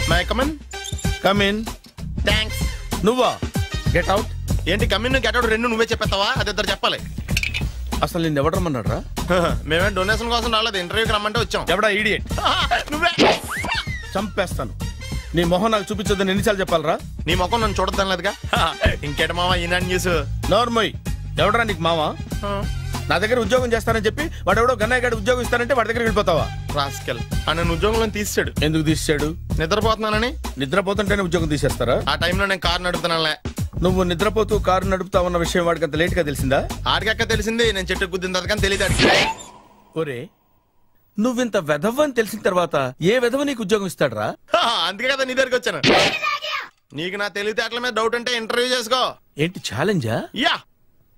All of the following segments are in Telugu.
May come in. కమిన్. థ్యాంక్స్. నువ్వా? Get out. ఏంటి కమిన్ గెట్ అవుట్ రెండు నువ్వే చెప్పేస్తావా? అది ఇద్దరు చెప్పాలి. అసలు నేను ఎవడు రమ్మన్నాడు రా? మేమే డొనేషన్ కోసం రాలేదు, ఇంటర్వ్యూకి రమ్మంటే వచ్చాం. ఎవడా ఈడియట్? నువ్వే. చంపేస్తాను. నీ మొహం నాకు చూపించొద్దని ఎన్నిసార్లు చెప్పాలరా? నీ ముఖం నన్ను చూడద్దనలేదుగా. ఇంకేట మామ ఈనాడు న్యూస్. నోర్మోయ్. ఎవడరా నీకు మావా? నా దగ్గర ఉద్యోగం చేస్తానని చెప్పి వాడు ఎవడో గన్నయ్య గారి ఉద్యోగం ఇస్తానంటే వాడి దగ్గర వెళ్ళిపోతావా? రాస్కెల్. నన్ను ఉద్యోగంలో తీసాడు. ఎందుకు తీసాడు? నిద్రపోతున్నానని. నిద్రపోతుంటేనే ఉద్యోగం తీసేస్తారా? ఆ టైంలో నేను కారు నడుపుతున్నానులే. నువ్వు నిద్రపోతూ కారు నడుపుతావన్న విషయం వాడికి అంత లేట్ గా తెలిసిందా? ఆడికక్క తెలిసింది, నేను చెట్టు గుద్దిన తర్వాత కానీ తెలియదు ఆడికి. ఒరే, నువ్వింత వెధవ్ అని తెలిసిన తర్వాత ఏ వెధవ నీకు ఉద్యోగం ఇస్తాడరా? అందుకే కదా నీ దగ్గరికి వచ్చాను. నీకు నా తెలివితేటల మీద డౌట్ అంటే ఇంటర్వ్యూ చేసుకో. ఏంటి ఛాలెంజా? యా.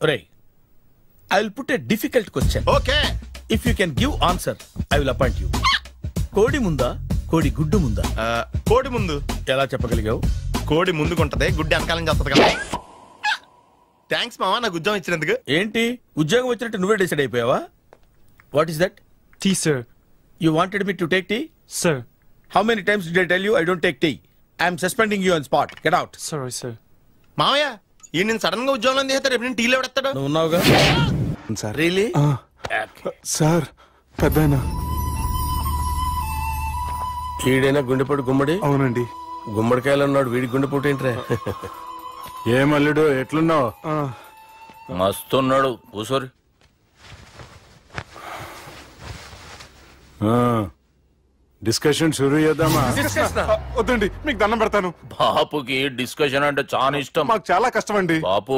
ఒరే, I will put a difficult question. Okay. If you can give answer I will appoint you. కోడి ముందా, కోడి గుడ్డు ముందా? కోడి ముందు. ఎలా చెప్పగలిగావు? కోడి ముందుకుంటది, గుడ్డి వెనకాలం చేస్తుంది కదా. థ్యాంక్స్ మామా నాకు ఉద్యోగం ఇచ్చినందుకు. ఏంటి ఉద్యోగం వచ్చినట్టు నువ్వే డిసైడ్ అయిపోయావా? What is that? Tea, sir. You wanted me to take tea? Sir. How many times did I tell you I don't take tea? I am suspending you on spot. Get out. Sorry, sir. మామయ్య ఈ నేను సడన్ గా ఉద్యోగంలో తీస్తాడు. రేపు నేను టీలో పెడతాడు. నువ్వు ఉన్నావుగా? సార్. Really? సార్ పెద్దయినా. ఈడైనా గుండెపోటు గుమ్మడి? అవునండి. గుమ్మడికాయలు ఉన్నాడు, వీడి గుండెపోటు ఏంట్రా? ఏమల్లుడు ఎట్లున్నావు? మస్తున్నాడు. కూసోరి. డిస్కషన్ షురూ చేద్దామా? వద్దండి, మీకు దండం పెడతాను. బాపుకి డిస్కషన్ అంటే చాలా ఇష్టం. మాకు చాలా కష్టం అండి. బాపు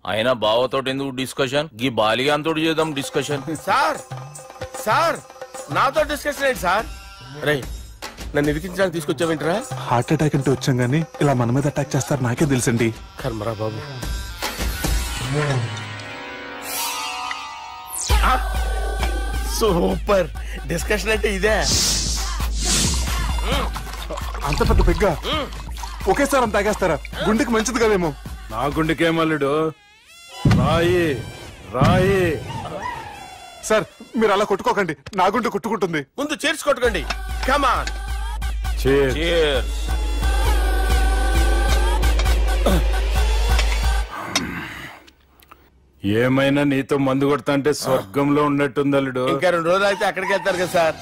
అయినా బావతోటి ఎందుకు డిస్కషన్? గీ బాలిగాంతోటి చేద్దాం డిస్కషన్. సార్ సార్ నాతో డిస్కషన్ ఏంటి సార్? రే, నన్ను ఇరికించడానికి తీసుకొచ్చావేంట్రా? హార్ట్ అటాక్ అంటే వచ్చాం గానీ ఇలా మన మీద అటాక్ చేస్తారు నాకే తెలుసండి. కర్మరా బాబు. సూపర్. డిస్కషన్ అంటే ఇదే. అంత పెద్ద పెగ్గా ఒకేసారి అంత తాగేస్తారా? గుండెకి మంచిది కదేమో. నా గుండెకేమల్లుడు రాయి రాయి. సార్ మీరు అలా కొట్టుకోకండి, నా గుండె కొట్టుకుంటుంది. ముందు చేర్చి కొట్టుకోండి. కమాన్. Cheers. ఏమైనా నీతో మందు కొడతా అంటే స్వర్గంలో ఉన్నట్టుంది అల్లుడు. ఇంకా 2 రోజులు అయితే అక్కడికి వెళ్తారు కదా సార్.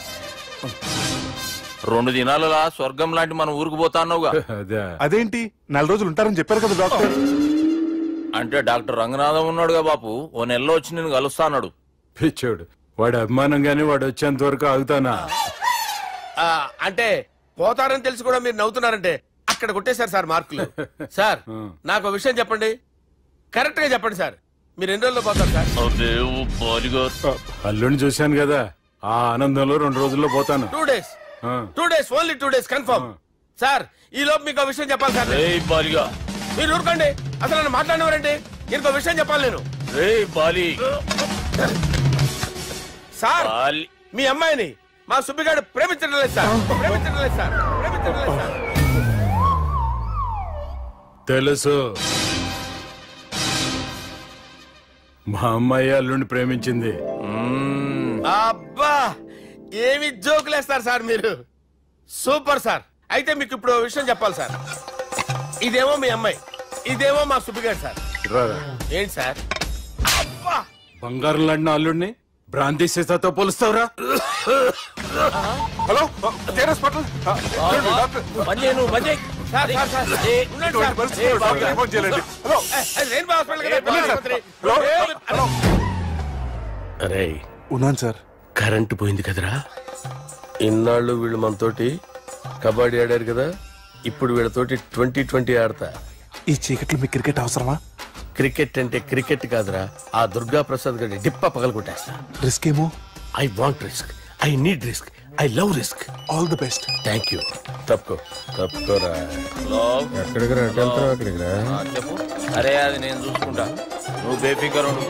2 దినాలలా స్వర్గం లాంటి మన ఊరికి పోతాన్నావుగా. అదే. అదేంటి 4 రోజులు ఉంటారని చెప్పారు కదా డాక్టర్. అంటే డాక్టర్ రంగనాథం ఉన్నాడుగా బాపు, ఓ నెలలో వచ్చి నేను కలుస్తా అన్నాడు. పిచ్చోడు, వాడు అభిమానంగానే వాడు వచ్చేంత వరకు ఆగుతానా? అంటే పోతారని తెలిసి కూడా మీరు నవ్వుతున్నారంటే అక్కడ కొట్టేశారు సార్ మార్కులు. సార్ నాకు ఒక విషయం చెప్పండి, కరెక్ట్ గా చెప్పండి సార్. మీరు ఎన్ని రోజుల్లో పోతారు సార్? అల్లుడిని చూశాను కదా, ఆ ఆనందంలో 2 రోజుల్లో పోతాను. 2 days. 2 days, only 2 days confirm. Sir ఈ లోపు మీకు విషయం చెప్పాలి సార్. మీరు ఊరుకోండి, అసలు నన్ను మాట్లాడినవారండి. ఇంకో విషయం చెప్పాలి నేను. సార్ మీ అమ్మాయిని మా సుబ్బిగాడు ప్రేమించడం లేదు సార్. ప్రేమించడం లేదు సార్. ప్రేమించడం లేదు సార్. తెలుసు, మా అమ్మాయి అల్లుడిని ప్రేమించింది. అబ్బా ఏమి జోకులేస్తారు సార్ మీరు. Super sir. అయితే మీకు ఇప్పుడు విషయం చెప్పాలి సార్. ఇదేమో మీ అమ్మాయి, ఇదేమో మా సుబ్బిగాడు సార్. ఏంటి సార్? బంగారం లాంటి అల్లుడిని భ్రాంతి సీసాతో పోలుస్తావురా? Hello hospital. అరే ఉన్నాను సార్. కరెంటు పోయింది కదరా. ఇన్నాళ్ళు వీళ్ళు మనతోటి కబడ్డీ ఆడారు కదా, ఇప్పుడు వీళ్ళతోటి 2020 ఆడతా. ఈ చీకట్లో మీ క్రికెట్ అవసరమా? క్రికెట్ అంటే క్రికెట్ కాదురా, ఆ దుర్గా ప్రసాద్ గారి డిప్ప పగలగొట్టేస్తా. రిస్క్ ఏమో. I want risk, I need risk, I love risk. All the best. Thank you. తప్పుకోరా. ఎక్కడికి రా? అక్కడికి రా. చెప్పు. అరే అది నేను చూసుకుంటా, నువ్వు బేఫికర్ ఉండు.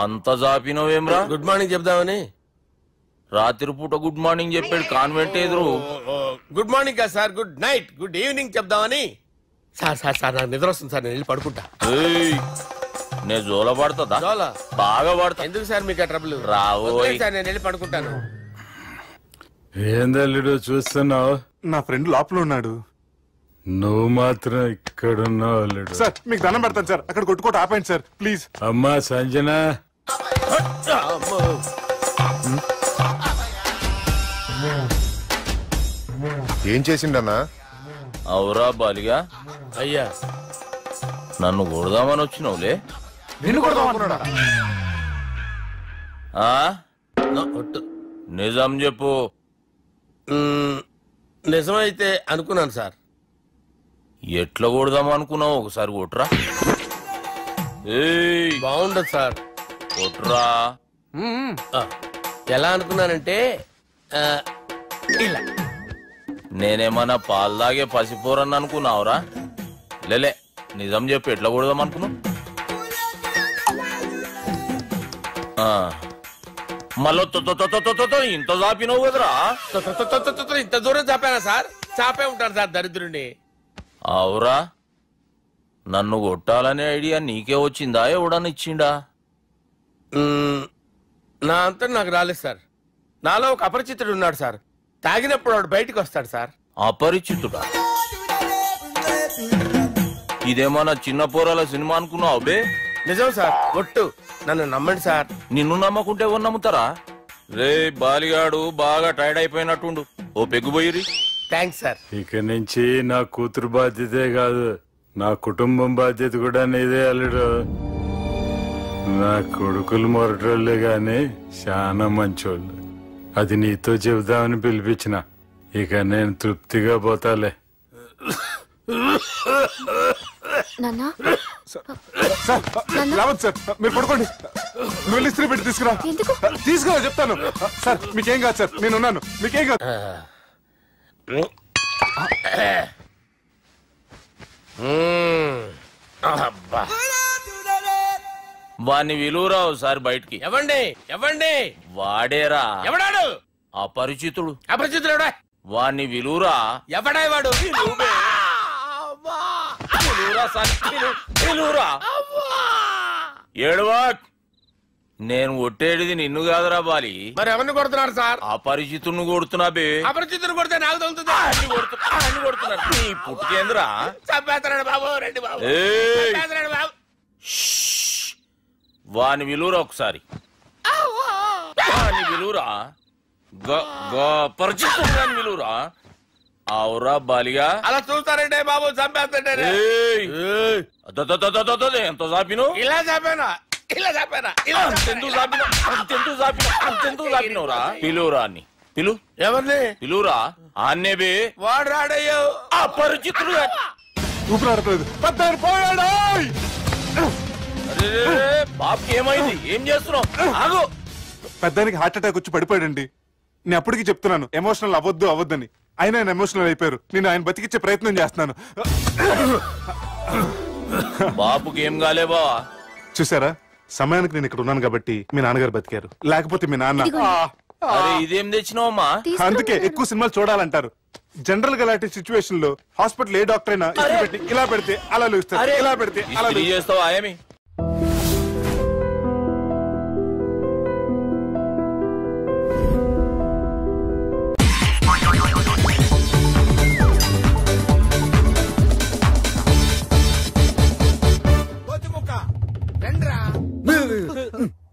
అంత జాపినవేమ్రా? గుడ్ మార్నింగ్ చెప్దామని. రాత్రి పూట గుడ్ మార్నింగ్ చెప్పాడు కాన్వెంట్ ఎదురు. గుడ్ మార్నింగ్ కాదు sir, good night, good evening చెప్దామని. సార్ సార్ సార్ నాకు నిద్ర వస్తుంది సార్, నేను వెళ్ళి పడుకుంటా. నేను జోల పడుతుందా జోలా? బాగా పడతా. ఎందుకు సార్ మీకు ట్రబుల్? రావోయ్. సార్ నేను వెళ్ళి పడుకుంటాను. ఏందల్లుడు చూస్తున్నావు? నా ఫ్రెండ్ లోపల ఉన్నాడు. నువ్వు మాత్రం ఇక్కడున్నావు అల్లుడు. సార్ మీకు దండం పెడతాను సార్, అక్కడ కొట్టుకోట ఆపండి సార్ ప్లీజ్. అమ్మా సంజన, ఏం చేసిండన్నా? అవురా బాలిగా, అయ్యా నన్ను కొడదామని వచ్చినావులే. ఆ? నిజం చెప్పు. నిజమైతే అనుకున్నాను సార్. ఎట్లా కొడదాం అనుకున్నావు? ఒకసారి కొట్రా. ఏయ్ బాగుండదు సార్. కొట్రా. ఎలా అనుకున్నానంటే ఇలా. నేనేమన్నా పాలు తాగే పసిపోరని అనుకున్నావురా? లేలే, నిజం చెప్పు, ఎట్లా కొడదాం అనుకున్నావు? మళ్ళీ ఇంత చాపినవు కదరా? ఇంత దూరం చాపానా సార్? చాపే ఉంటాను సార్ దరిద్రుడిని. అవురా, నన్ను కొట్టాలనే ఐడియా నీకే వచ్చిందా? ఎవడన్నా ఇచ్చిండా? నా అంతా నాకు రాలేదు సార్. నాలో ఒక అపరిచితుడు ఉన్నాడు సార్. తాగినప్పుడు వాడు బయటికి వస్తాడు సార్. అపరిచితుడా? ఇదేమన్నా చిన్న పోరాల సినిమా అనుకున్నావు బే? నిజం సార్, ఒట్టు, నన్ను నమ్మండి సార్. నిన్ను నమ్మకుంటే ఎవరు నమ్ముతారా? రే బాలిగాడు బాగా టైర్డ్ అయిపోయినట్టుండు, ఓ పెగ్గుబోయిరి. Thanks sir. ఇక నుంచి నా కూతురు బాధ్యతే కాదు, నా కుటుంబం బాధ్యత కూడా నీదే అల్లుడు. నా కొడుకులు మొరటోళ్ళే గాని చాలా మంచోళ్ళు. అది నీతో చెబుదామని పిలిపించిన. ఇక నేను తృప్తిగా పోతాలే. సార్ రావద్దు సార్, మీరు పడుకోండి. నువ్వు వెళ్ళి ఇస్త్రీ పెట్టి తీసుకురా. తీసుకురా చెప్తాను. సార్ మీకేం కాదు సార్, నేను ఉన్నాను, మీకేం కాదు. వాణ్ణి విలువరావు సార్ బయటికి. ఎవండి ఎవండి? వాడేరా. ఎవడాడు? అపరిచితుడు. అపరిచితుడు ఎవడా? వాణ్ణి విలువరా. ఎవడా వాడు? ఏడవా. నేను కొట్టేడిది నిన్ను కాదురా బాలి. మరి ఎవరిని కొడుతున్నారు సార్? అపరిచితుడిని కొడుతున్నా బే. అపరిచితుడు కొడితే నాకు తగులుతుంది. కొడుతున్నారు నీ పుట్టుకేంద్రా. చంపేస్తాడు బాబు, రండి బాబు. చంపేస్తాడు బాబు. వాని విలువరా ఒకసారి. వాని విలువరా. పరిచితుడు విలువరా. అవురా బాలిగా. అలా చూస్తారంటే బాబు, చంపేస్తాడే. ఎంత చాపిను? ఇలా చంపానా? ఇలా చంపానా? ఇలా అంతెందుకు చాపిన? అంతెందుకు చాపిన? అంతెందుకు చాపినవురా? పిలువురా అని. పిలు. ఎవరిని? పిలువురా. ఆన్నే బే. వాడు రాడయ్యో. అపరిచితుడు. ఊపిరాడట్లేదు. పెద్ద పోయాడు. బాబుకి ఏమైంది? ఏం చేస్తున్నావు? ఆగు. పెద్దానికి హార్ట్ అటాక్ వచ్చి పడిపోయాడండి. నేను అప్పటికి చెప్తున్నాను ఎమోషనల్ అవ్వద్దని. ఆయన ఎమోషనల్ అయిపోయారు. నేను ఆయన బతికిచ్చే ప్రయత్నం చేస్తున్నాను. బాబుకి ఏం కాలే బావా? చూసారా, సమయానికి నేను ఇక్కడ ఉన్నాను కాబట్టి మీ నాన్నగారు బతికారు. లేకపోతే మీ నాన్న. అరే ఇదేం తెచ్చినావమ్మా? అందుకే ఎక్కువ సినిమాలు చూడాలంటారు. జనరల్ గా అలాంటి సిచ్యువేషన్ లో హాస్పిటల్ ఏ డాక్టర్ అయినా ఇలా పెడితే అలా లూస్తారు, ఇలా పెడితే అలా చేస్తావా? ఏమి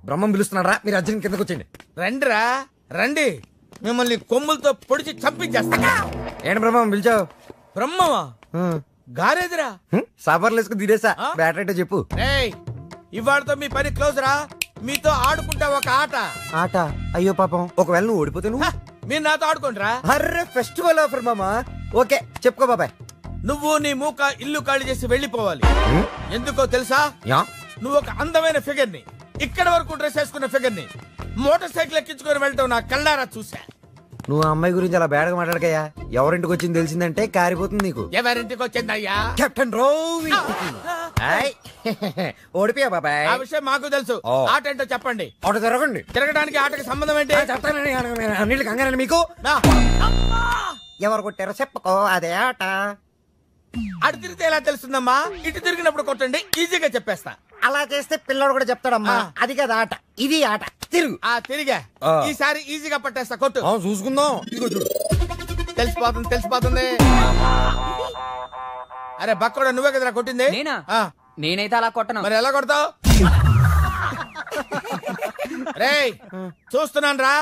బ్రహ్మం పిలుస్తున్నారా? మీరు అర్జున్ కిందకు వచ్చండి. రండిరా రండి, మిమ్మల్ని కొమ్ములతో పొడిచి చంపించేస్తా. ఏంటి బ్రహ్మం పిలిచావు? బ్రహ్మమా? గారేదిరా. సాఫర్లు వేసుకుని తీరేసా. బ్యాటరీ చెప్పు. ఇవాళతో మీ పని క్లోజ్ రా. మీతో ఆడుకుంటా ఒక ఆట. ఆట? అయ్యో పాపం, ఒకవేళ నువ్వు ఓడిపోతే నువ్వు? మీరు నాతో ఆడుకుంటారా? అర్రే ఫెస్టివల్ ఆఫర్ మామా. ఓకే చెప్పుకో బాబాయ్. నువ్వు నీ మూక ఇల్లు ఖాళీ చేసి వెళ్ళిపోవాలి. ఎందుకో తెలుసా? నువ్వు ఒక అందమైన ఫిగర్ ని, ఇక్కడ వరకు డ్రెస్ వేసుకున్న ఫిగర్ ని మోటార్ సైకిల్ ఎక్కించుకొని వెళ్తావు నా కళ్ళారా చూసా. నువ్వు ఆ అమ్మాయి గురించి అలా బేడగా మాట్లాడకయ్యా. ఎవరింటికి వచ్చింది తెలిసిందంటే కారిపోతుంది నీకు. ఎవరింటికి వచ్చిందయ్యా? కెప్టెన్ రోవి. ఓడిపోయా బాబాయ్. ఆ విషయం మాకు తెలుసు. ఆట ఏంటో చెప్పండి. ఆట తిరగండి. తిరగడానికి ఆటకి సంబంధం ఏంటి? చెప్తానండి. అన్నిటికి కంగారండి మీకు. ఎవరు కొట్టారో చెప్పుకో, అదే ఆట. అటు తిరిగితే ఎలా తెలుస్తుందమ్మా? ఇటు తిరిగినప్పుడు కొట్టండి, ఈజీగా చెప్పేస్తా. అలా చేస్తే పిల్లడు కూడా చెప్తాడమ్మా. అది కదా ఆట, ఇది ఆట. తిరుగు. తిరిగా ఈసారి ఈజీగా పట్టేస్తా. కొట్టు. చూసుకుందాం. ఇదిగో చూడు, తెలిసిపోతుంది. అరే బక్కడా, నువ్వే కదరా కొట్టింది? నేనా? నేనైతే అలా కొట్టను. మరి ఎలా కొడతావు? రేయ్ చూస్తున్నాను రా,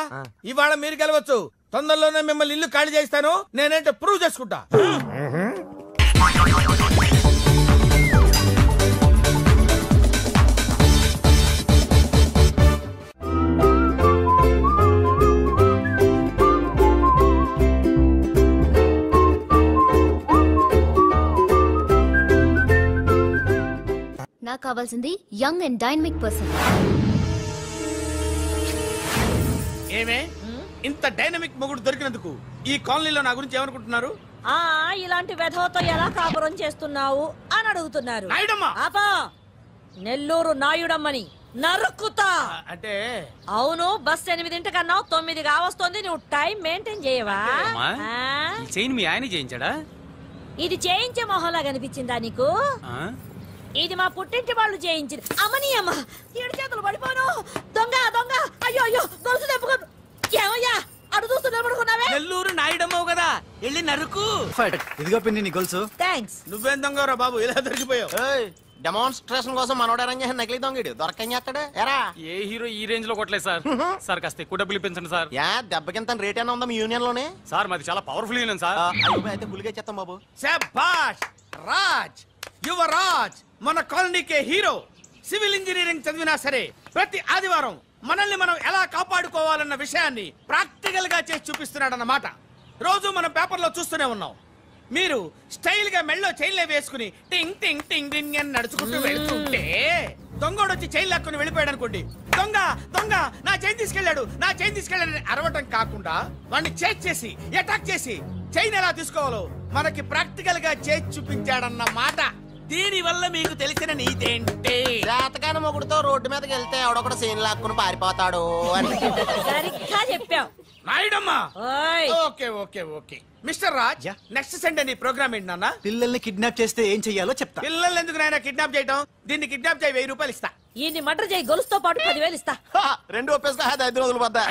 ఇవాళ మీరు గెలవచ్చు. తొందరలోనే మిమ్మల్ని ఇల్లు ఖాళీ చేస్తాను. నేనేంటో ప్రూవ్ చేసుకుంటా. నాకు కావాల్సింది యంగ్ అండ్ డైనమిక్ పర్సన్. ఏమే ఇంత డైనమిక్ మొగుడు దొరికినందుకు ఈ కాలనీలో నా గురించి ఏమనుకుంటున్నారు? ఇలాంటి వెధవతో ఎలా కాపురం చేస్తున్నావు అని అడుగుతున్నారు. ఆపా, నెల్లూరు నాయుడమ్మని నరుక్కుతా. అంటే అవును, బస్ 8 కన్నా 9 కావస్తుంది. నువ్వు టైం మెయింటైన్ చేయవా? చైన్ మీ ఆయన చేయించాడా? ఇది చేయించే మొహంలా కనిపించిందా నీకు? ఇది మా పుట్టింటి వాళ్ళు చేయించింది. అమ్మని అమ్మ, 7 చేతులు పడిపోను. దొంగ దొంగ, అయ్యో అయ్యో, గొలుసు తెప్పుకో. ఏమయ్యా అడు చూస్తూ నిలబడుకున్నావే? నెల్లూరు నాయుడమ్మవు కదా, వెళ్ళి నరుకు. ఇదిగో పిన్ని నీ గొలుసు. థ్యాంక్స్. నువ్వేం దొంగరా బాబు, ఇలా దొరికిపోయావు? డెమాన్స్ట్రేషన్ కోసం మనోడు అరేంజ్ చేసిన నకిలీ దొంగడు దొరకని చేస్తాడు. ఎరా ఏ హీరో ఈ రేంజ్ లో కొట్టలేదు సార్. సార్ కాస్త ఎక్కువ డబ్బులు ఇప్పించండి సార్. దెబ్బకింత రేట్ అయినా ఉందా మీ యూనియన్ లోనే? సార్ మాది చాలా పవర్ఫుల్ యూనియన్ సార్. అయితే గులిగా చేస్తాం బాబు. శభాష్ రాజ్, యువరాజ్, మన కాలనీకే హీరో. సివిల్ ఇంజనీరింగ్ చదివినా సరే ప్రతి ఆదివారం మనల్ని మనం ఎలా కాపాడుకోవాలన్న విషయాన్ని ప్రాక్టికల్ గా చేసి చూపిస్తున్నాడన్నమాట. రోజు మనం పేపర్లో చూస్తూనే ఉన్నాం. మీరు స్టైల్ గా మెళ్ళో చైన్లే వేసుకుని టింగ్ టింగ్ టింగ్ టింగ్ అని నడుచుకుంటూ వెళ్తుంటే దొంగోడు వచ్చి చైన్ లాక్కుని వెళ్ళిపోయాడు అనుకోండి. దొంగ దొంగ, నా చైన్ తీసుకెళ్లాడు, నా చైన్ తీసుకెళ్లాడని అరవటం కాకుండా వాడిని చేజ్ చేసి అటాక్ చేసి చైన్ ఎలా తీసుకోవాలో మనకి ప్రాక్టికల్ గా చేసి చూపించాడన్నమాట. దీని వల్ల మీకు తెలిసిన నీతేంటి? జాతకాన మొగుడుతో రోడ్డు మీదకి వెళ్తే ఎవడొకడు సీన్ లాక్కుని పారిపోతాడు అని. సరిగ్గా చెప్పావు నాయుడమ్మా. ఓయ్. Okay okay okay mister Raj, next Sunday నీ ప్రోగ్రామ్ ఏంటి నాన్న? పిల్లల్ని కిడ్నాప్ చేస్తే ఏం చెయ్యాలో చెప్తా. పిల్లల్ని ఎందుకు నాయన కిడ్నాప్ చేయటం? దీన్ని కిడ్నాప్ చేయి, 1000 రూపాయలు ఇస్తా. ఈయన్ని మర్డర్ చేయి, గొలుసుతో పాటు 10,000 ఇస్తా. 2 ఒప్పేసుకో, 5 రోజులు పడ్డా.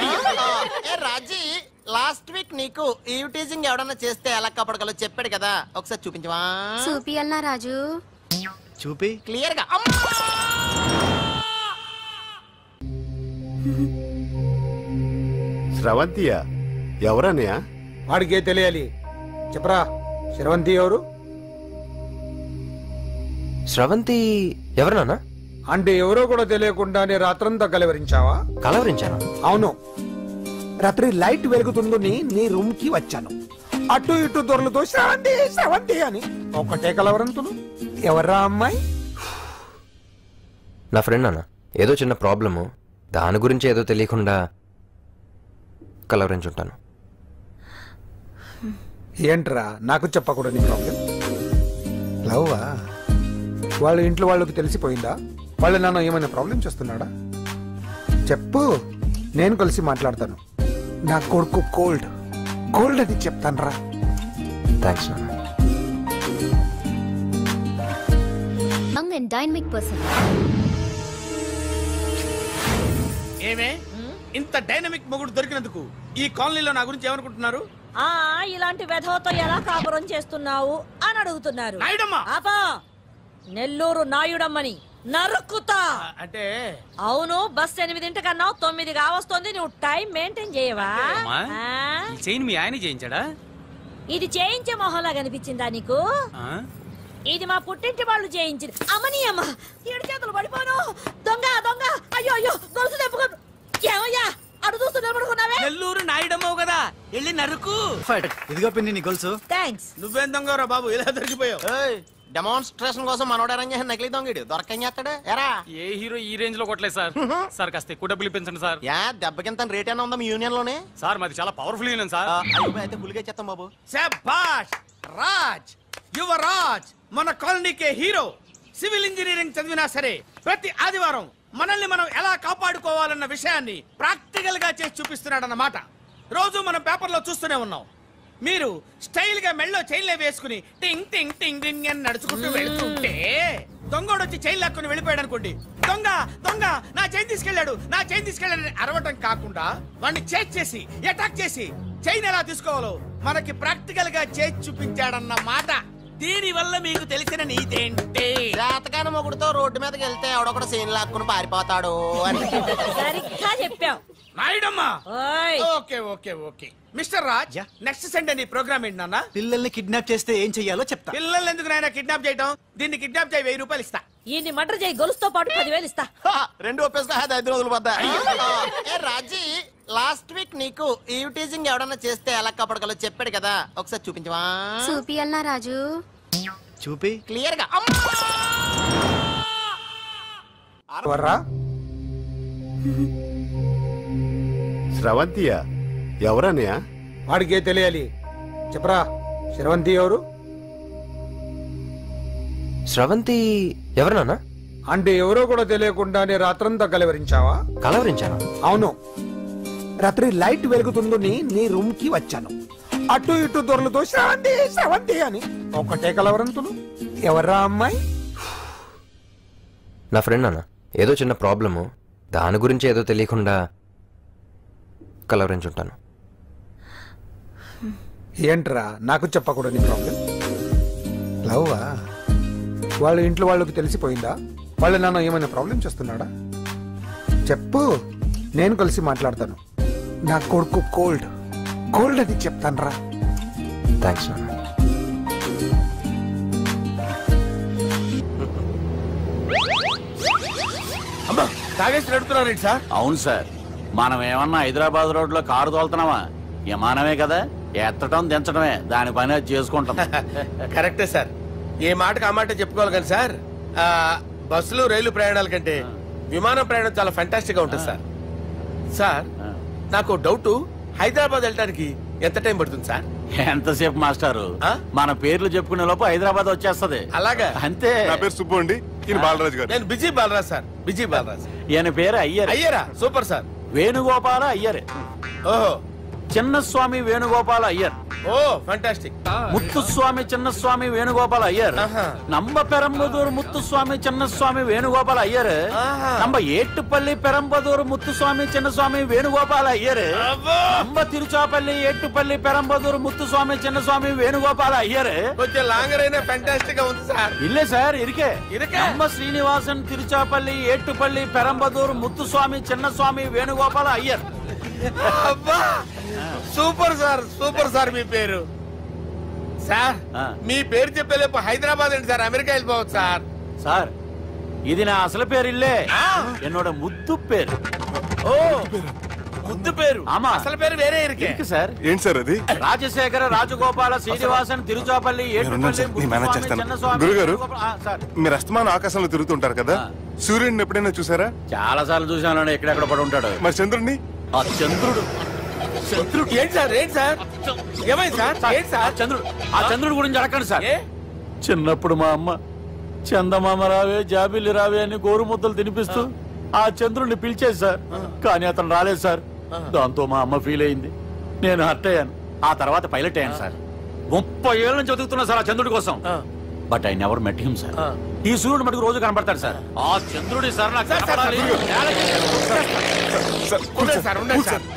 రాజీ, లాస్ట్ వీక్ నీకు ఈవ్ టీజింగ్ ఎవడన్నా చేస్తే ఎలా కాపాడగలో చెప్పాడు కదా, ఒకసారి చూపించవా? చూపియల్నా రాజు? చూపి. క్లియర్ గా. స్రవంతియా? ఎవరన్నయ్యా? వాడికే తెలియాలి. చెప్పరా, శ్రవంతి ఎవరు? స్రవంతి ఎవరు నాన్న? అంటే ఎవరో కూడా తెలియకుండానే రాత్రంతా కలవరించావా? కలవరించాను. అవును, రాత్రి లైట్ వెలుగుతుందని నీ రూమ్ కి వచ్చాను. అటు ఇటు దొరలతో శ్రవంతి శ్రవంతి అని ఒకటే కలవరంతులు. ఎవర్రా అమ్మాయి? నా ఫ్రెండ్ నాన్న. ఏదో చిన్న ప్రాబ్లము, దాని గురించి ఏదో తెలియకుండా కలవరించుంటాను. ఏంట్రా నాకు చెప్పకూడదు ప్రాబ్లం? లవ్వా? వాళ్ళ ఇంట్లో వాళ్ళకి తెలిసిపోయిందా? వాళ్ళ నాన్న ఏమైనా ప్రాబ్లం చేస్తున్నాడా? చెప్పు, నేను కలిసి మాట్లాడతాను. నా కొడుకు కోల్డ్ కోల్డ్ అని చెప్తాను రా. థ్యాంక్స్ నాన్న. Young and dynamic person. ఏమే ఇంత డైనమిక్ మొగుడు దొరికినందుకు ఈ కాలనీలో నా గురించి ఏమనుకుంటున్నారు? ఇలాంటి వెధవతో ఎలా కాపురం చేస్తున్నావు అని అడుగుతున్నారు. ఆపా, నెల్లూరు నాయుడమ్మని నరుక్కుతా. అంటే అవును, బస్ 8 కన్నా 9 కావస్తుంది. నువ్వు టైం మెయింటైన్ చేయవా? చైన్ మీ ఆయన చేయించాడా? ఇది చేయించే మొహంలా కనిపించిందా నీకు? ఇది మా పుట్టింటి వాళ్ళు చేయించింది. అమ్మని అమ్మ, 7 చేతులు పడిపోను. దొంగ దొంగ, అయ్యో అయ్యో, గొలుసు తెప్పుకో. ఏమయ్యా అడు చూస్తూ నిలబడుకున్నావే? నెల్లూరు నాయుడమ్మవు కదా, వెళ్ళి నరుకు. ఇదిగో పిన్ని నీ గొలుసు. థ్యాంక్స్. నువ్వేం దొంగరా బాబు, ఇలా దొరికిపోయావు? డెమాన్స్ట్రేషన్ కోసం మనోడు అరేంజ్ చేసిన నకిలీ దొంగడు దొరకని చేస్తాడు. ఎరా ఏ హీరో ఈ రేంజ్ లో కొట్టలేదు సార్. సార్ కాస్త ఎక్కువ డబ్బులు ఇప్పించండి సార్. దెబ్బకింత రేట్ అయినా ఉందా మీ యూనియన్ లోనే? సార్ మాది చాలా పవర్ఫుల్ యూనియన్ సార్. అయితే గులిగా చేస్తాం బాబు. శభాష్ రాజ్, యువరాజ్, మన కాలనీకే హీరో. సివిల్ ఇంజనీరింగ్ చదివినా సరే ప్రతి ఆదివారం మనల్ని మనం ఎలా కాపాడుకోవాలన్న విషయాన్ని ప్రాక్టికల్ గా చేసి చూపిస్తున్నాడన్నమాట. రోజు మనం పేపర్లో చూస్తూనే ఉన్నాం. మీరు స్టైల్ గా మెళ్ళో చైన్లే వేసుకుని టింగ్ టింగ్ టింగ్ టింగ్ అని నడుచుకుంటూ వెళ్తుంటే దొంగోడు వచ్చి చైన్ లాక్కుని వెళ్ళిపోయాడు అనుకోండి. దొంగ దొంగ నా చైన్ తీసుకెళ్ళాడు, నా చైన్ తీసుకెళ్ళాడు అరవటం కాకుండా వాడిని చేజ్ చేసి అటాక్ చేసి చైన్ ఎలా తీసుకోవాలో మనకి ప్రాక్టికల్ గా చేసి చూపించాడన్న మాట. దీని వల్ల మీకు తెలిసిన నీతేంటి? జాతకాన మొగుడుతో రోడ్డు మీదకి వెళ్తే ఎవడొకడు సీన్ లాక్కుని పారిపోతాడు అని. సరిగ్గా చెప్పావు నాయుడమ్మా. Okay okay okay mister Raj, next Sunday నీ ప్రోగ్రామ్ ఏంటి నాన్న? పిల్లల్ని కిడ్నాప్ చేస్తే ఏం చెయ్యాలో చెప్తా. పిల్లల్ని ఎందుకు నాయన కిడ్నాప్ చేయటం? దీన్ని కిడ్నాప్ చేయి, 1000 రూపాయలు ఇస్తా. ఈ మటర్ చేయి, గొలుసుతో పాటు 10,000 ఇస్తా. రెండు ఒప్పేసుకో, 5 రోజులు పడ్డా. ఏ రాజీ, లాస్ట్ వీక్ నీకు ఈవ్ టీజింగ్ ఎవడన్నా చేస్తే ఎలా కాపాడగలో చెప్పాడు కదా, ఒకసారి చూపించవా? చూపియల్నా రాజు? చూపి క్లియర్ గా. స్రవంతియా? ఎవరన్నయ్య? వాడికే తెలియాలి. చెప్పరా, శ్రవంతి ఎవరు? స్రవంతి ఎవరు నాన్న? అంటే ఎవరో కూడా తెలియకుండానే రాత్రంతా కలవరించావా? కలవరించాను. అవును, రాత్రి లైట్ వెలుగుతుందని నీ రూమ్ కి వచ్చాను. అటు ఇటు దొరలతో శ్రవంతి శ్రవంతి అని ఒకటే కలవరంతులు. ఎవర్రా అమ్మాయి? నా ఫ్రెండ్ నాన్న, ఏదో చిన్న ప్రాబ్లము, దాని గురించి ఏదో తెలియకుండా కలవరించుంటాను. ఏంట్రా నాకు చెప్పకూడని ప్రాబ్లం? లవ్వా? వాళ్ళ ఇంట్లో వాళ్ళకి తెలిసిపోయిందా? వాళ్ళ నాన్న ఏమైనా ప్రాబ్లం చేస్తున్నాడా? చెప్పు, నేను కలిసి మాట్లాడతాను. నా కొడుకు కోల్డ్ కోల్డ్ అని చెప్తాను రా. థ్యాంక్స్ నాన్న. అమ్మా, తాగేసి నడుపుతున్నారేంటి సార్? అవును సార్, మనం ఏమన్నా హైదరాబాద్ రోడ్ లో కారు తోలుతున్నావా? విమానమే కదా, ఎత్తడం దించడమే దాని పని అది చేసుకుంటాం. కరెక్టే సార్, ఏ మాటకు ఆ మాట చెప్పుకోవాలి కానీ సార్, బస్సులు రైలు ప్రయాణాల కంటే విమానం ప్రయాణం చాలా ఫెంటాస్టిక్ గా ఉంటుంది సార్. సార్ నాకు డౌట్, హైదరాబాద్ వెళ్ళడానికి ఎంత టైం పడుతుంది సార్? ఎంతసేపు మాస్టారు, మన పేర్లు చెప్పుకునే లోపు హైదరాబాద్ వచ్చేస్తది. అలాగా? అంతే. నా పేరు సుబ్బు అండి, ఈయన బాలరాజు గారు. నేను busy Balaraj sir, busy Balaraj. ఈయన పేరు అయ్యర్. అయ్యరా? Super sir. వేణుగోపాల అయ్యర్. ఓహో, చిన్నస్వామి వేణుగోపాల అయ్యర్. Oh fantastic. ముత్తుస్వామి చిన్నస్వామి వేణుగోపాల అయ్యర్. நம்ம பெரம்பதூர் முத்துசுவாமி சின்னசுவாமி வேணுகோபால ஐயர். நம்ம ஏட்டுப்பள்ளி பெரம்பதூர் முத்துசுவாமி சின்னசுவாமி வேணுகோபால ஐயர். நம்ம திருச்சாப்பள்ளி ஏட்டுப்பள்ளி பெரம்பதூர் முத்துசுவாமி சின்னசுவாமி வேணுகோபால ஐயர். కొంచెం లాంగర్ అయినా ఫంటాస్టిక్ గా ఉంది సార్. இல்ல சார், இருக்கே. நம்ம ஸ்ரீனிவாசன் திருச்சாப்பள்ளி ஏட்டுப்பள்ளி பெரம்பதூர் முத்துசுவாமி சின்னசுவாమి వేణుగోపాల ஐயர். అబ్బా, సూపర్ సార్, సూపర్ సార్. మీ పేరు సార్, మీ పేరు చెప్పేలేపు హైదరాబాద్ ఏంటి సార్, అమెరికా వెళ్ళిపోవచ్చు సార్. సార్, ఇది నా అసలు పేరు ఇల్లే, என்னோட ముద్దు పేరు. ఓ, ముద్దు పేరు. ఆమా, అసలు పేరు వేరే ఇருக்கு సార్. ఏంటి సార్ అది? రాజశేఖర రాజగోపాల శ్రీనివాసన్ తిరుచాపల్లి గురుగారు, మీరు అస్తమానం ఆకాశంలో తిరుగుతుంటారు కదా, సూర్యుడిని ఎప్పుడైనా చూసారా? చాలా సార్లు చూసాను, ఎక్కడెక్కడ పడి ఉంటాడు. మరి చంద్రుడిని? ఆ చంద్రుడు. చంద్రుడు ఏంటి సార్? ఏంటి సార్? ఏమైంది సార్? ఏంటి సార్? చంద్రుడు. ఆ చంద్రుడు గురించి అడగండి సార్. చిన్నప్పుడు మా అమ్మ చందమామ రావే జాబిల్లి రావే అని గోరు ముద్దలు తినిపిస్తూ ఆ చంద్రుడిని పిలిచేది సార్, కానీ అతను రాలేదు సార్. దాంతో మా అమ్మ ఫీల్ అయింది, నేను హర్ట్ అయ్యాను. ఆ తర్వాత పైలట్ అయ్యాను సార్. 30 ఏళ్ళ నుంచి చదువుతున్నా సార్ ఆ చంద్రుడి కోసం. But I never met him sir. ఈ సూర్యుడు మటుకు రోజు కనబడతాడు సార్. ఆ చంద్రుడి సార్ నాకు కనపడాలి.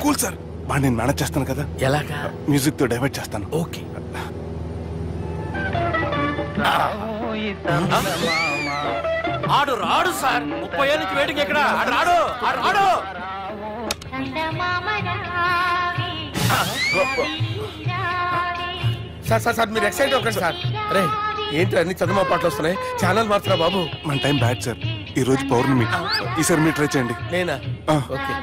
కూల్ సార్, బాగా నేను మేనేజ్ చేస్తాను కదా. ఎలాగా? మ్యూజిక్ తో డైవర్ట్ చేస్తాను. ఓకే. ఆడు రాడు సార్, 30 ఏళ్ళ నుంచి వెయిటింగ్ ఎక్కడ? ఆడు రాడు, ఆడు రాడు. సార్ సార్ సార్, మీరు ఎక్సైట్ అవ్వకండి సార్. అరే ఏంటి అన్ని చదువు పాటలు వస్తున్నాయి, ఛానల్ మార్చరా బాబు. మన టైం బ్యాడ్ సార్, ఈ రోజు పౌర్ణమి. ఈసారి మీరు ట్రై చేయండి. నేనా? ఓకే.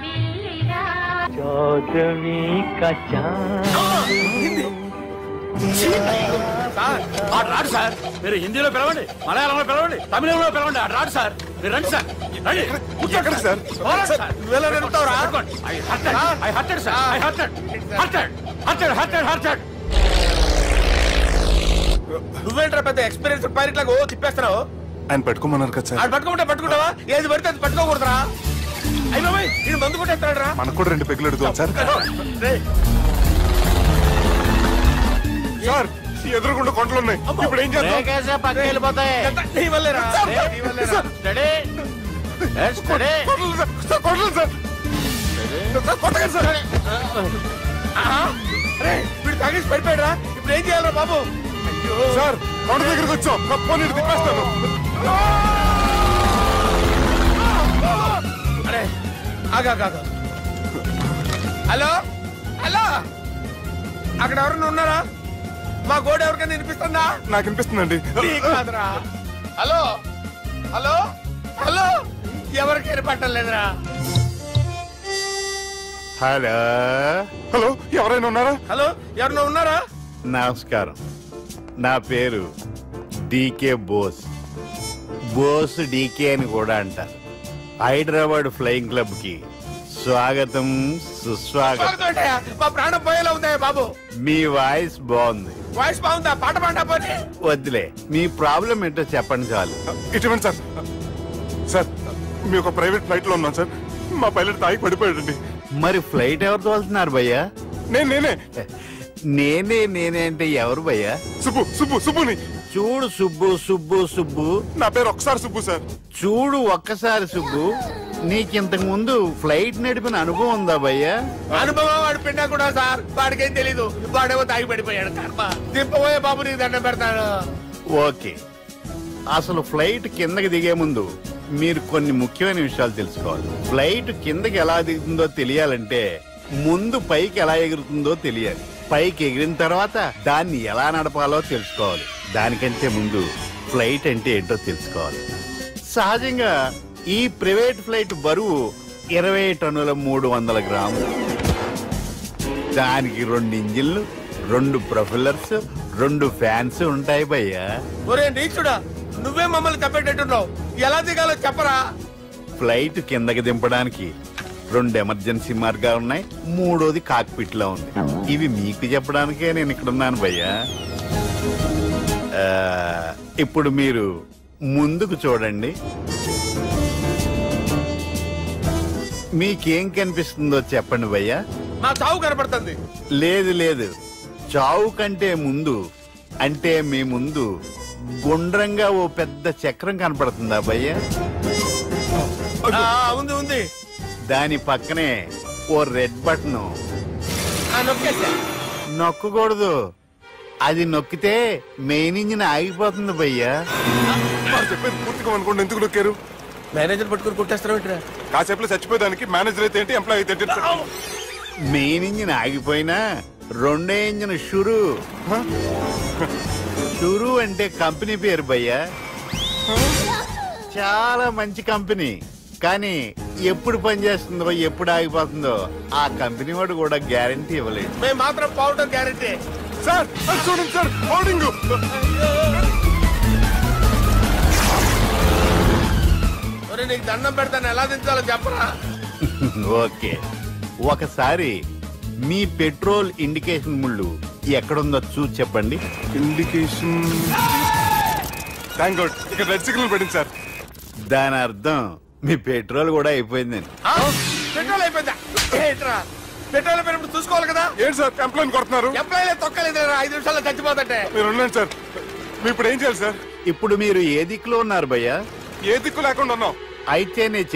ఆడు రాడు సార్, మీరు హిందీలో పిలవండి, మలయాళంలో పిలవండి, తమిళంలో పిలవండి, ఆడు రాడు సార్. మీరు రండి సార్, రండి. ఎక్కడ సార్? నువ్వేంట్రా పెద్ద ఎక్స్పీరియన్స్ పైరెట్ లాగా తిప్పేస్తున్నావు? ఆయన పట్టుకోమన్నారు కదా సార్. పట్టుకుంటే పట్టుకుంటావా? ఏది పడితే అది పట్టుకోకూడదురా. అయ్యో ఇది మందు కొట్టేస్తాడు రా. మనకు కూడా 2 పెగ్గులు అడుగుతాం సార్. సార్ ఎదురుగుండా కొండలు ఉన్నాయి ఇప్పుడు ఏం చేద్దాం పక్కకి వెళ్ళిపోతాయి నీ వల్లేరా నీ వల్లేరా స్టడీ స్టడీ కొండలు సార్ కొట్టగా సార్ వీడు తాగేసి పడిపోయాడా ఇప్పుడు ఏం చేయాలరా బాబు సార్ కొండ దగ్గరికి వచ్చాం పోనీ తిప్పేస్తాను అరే ఆగా హలో హలో అక్కడ ఎవరన్నా ఉన్నారా మా గోడ ఎవరికైనా వినిపిస్తుందా నాకు వినిపిస్తుందండి నీకు కాదురా హలో హలో హలో ఎవరికి వినపట్టలేదురా హలో హలో ఎవరైనా ఉన్నారా హలో ఎవరన్నా ఉన్నారా నమస్కారం నా పేరు డీకే బోస్ బోస్ డీకే అని కూడా అంటారు హైదరాబాద్ ఫ్లయింగ్ క్లబ్ కి స్వాగతం సుస్వాగతం మా ప్రాణం పోయేలా ఉందా బాబు మీ వాయిస్ బాగుంది వాయిస్ బాగుందా పాట పాడా పోనీ వద్దులే మీ ప్రాబ్లం ఏంటో చెప్పండి చాలు ఇటువంటి సార్ సార్ మీ ఒక ప్రైవేట్ ఫ్లైట్ లో ఉన్నాం సార్ మా పైలట్ తాగి పడిపోయాడండి మరి ఫ్లైట్ ఎవరు తోలుతున్నారు భయ్యా నేనే నేనే అంటే ఎవరు భయ్యా సుబ్బుని చూడు సుబ్బు నా పేరు ఒకసారి సుబ్బు సార్ చూడు ఒక్కసారి సుబ్బు నీకింతకు ముందు ఫ్లైట్ నడిపిన అనుభవం ఉందా భయ్యా అనుభవం వాడు పిన్నా కూడా సార్ వాడికేం తెలీదు వాడేమో తాగి పడిపోయాడు కర్మ దింపబోయే బాబు నీకు దండం పెడతాను ఓకే అసలు ఫ్లైట్ కిందకి దిగే ముందు మీరు కొన్ని ముఖ్యమైన విషయాలు తెలుసుకోవాలి ఫ్లైట్ కిందకి ఎలా దిగుతుందో తెలియాలంటే ముందు పైకి ఎలా ఎగురుతుందో తెలియాలి పైకి ఎగిరిన తర్వాత దాన్ని ఎలా నడపాలో తెలుసుకోవాలి దానికంటే ముందు ఫ్లైట్ అంటే ఏంటో తెలుసుకోవాలి సహజంగా ఈ ప్రైవేట్ ఫ్లైట్ బరువు 20 టన్నుల 300 గ్రాములు దానికి 2 ఇంజిన్లు 2 ప్రొపెల్లర్స్ 2 ఫ్యాన్స్ ఉంటాయి భయ్యా ఒరే నీచుడా నువ్వే మమ్మల్ని తప్పేటట్టున్నావు ఎలా దిగాలో చెప్పరా ఫ్లైట్ కిందకి దింపడానికి 2 ఎమర్జెన్సీ మార్గాలు ఉన్నాయి 3వది కాక్పిట్ లో ఉంది ఇవి మీకు చెప్పడానికే నేను ఇక్కడ ఉన్నాను భయ్యా ఇప్పుడు మీరు ముందుకు చూడండి మీకేం కనిపిస్తుందో చెప్పండి భయ్యా మా చావు కనపడుతుంది లేదు చావు కంటే ముందు అంటే మీ ముందు గుండ్రంగా ఓ పెద్ద చక్రం కనపడుతుందా భయ్యా ఉంది దాని పక్కనే ఓ రెడ్ బటన్ నొక్కకూడదు అది నొక్కితే మెయిన్ ఇంజిన్ ఆగిపోతుంది భయ్యా చెప్పేది పూర్తిగా అనుకోండి ఎందుకు నొక్కారు మేనేజర్ పట్టుకుని కుట్టేస్తారా కాసేపులో చచ్చిపోయేదానికి మేనేజర్ అయితే ఏంటి ఎంప్లాయ్ అయితే ఏంటి మెయిన్ ఇంజిన్ ఆగిపోయినా రెండో ఇంజిన్ షురు అంటే కంపెనీ పేరు భయ్యా చాలా మంచి కంపెనీ కానీ ఎప్పుడు పనిచేస్తుందో ఎప్పుడు ఆగిపోతుందో ఆ కంపెనీ వాడు కూడా గ్యారంటీ ఇవ్వలేదు మేము మాత్రం పోవడం గ్యారంటీ సార్ చూడండి సార్ హోర్డింగ్ నీకు దండం పెడతాను ఎలా దించాలో చెప్పరా ఓకే ఒకసారి మీ పెట్రోల్ ఇండికేషన్ ముళ్ళు ఎక్కడుందో చూసి చెప్పండి ఇండికేషన్ థ్యాంక్ గాడ్ ఇక్కడ రెడ్ సిగ్నల్ పడింది సార్ దాని అర్థం మీ పెట్రోల్ కూడా అయిపోయిందని పెట్రోల్ అయిపోయిందా పెట్రోల్ అయిపోయినప్పుడు చూసుకోవాలి కదా ఏంటి సార్ ఎంప్లాయ్ కొడుతున్నారు ఎంప్లాయ్ తొక్కలేదు 5 నిమిషాల్లో చచ్చిపోతుంటే మీరు ఉన్నాను సార్ మీ ఇప్పుడు ఏం చేయాలి సార్ ఇప్పుడు మీరు ఏ దిక్కులో ఉన్నారు భయ్యా ఏ దిక్కు లేకుండా ఉన్నాం అయితే నేను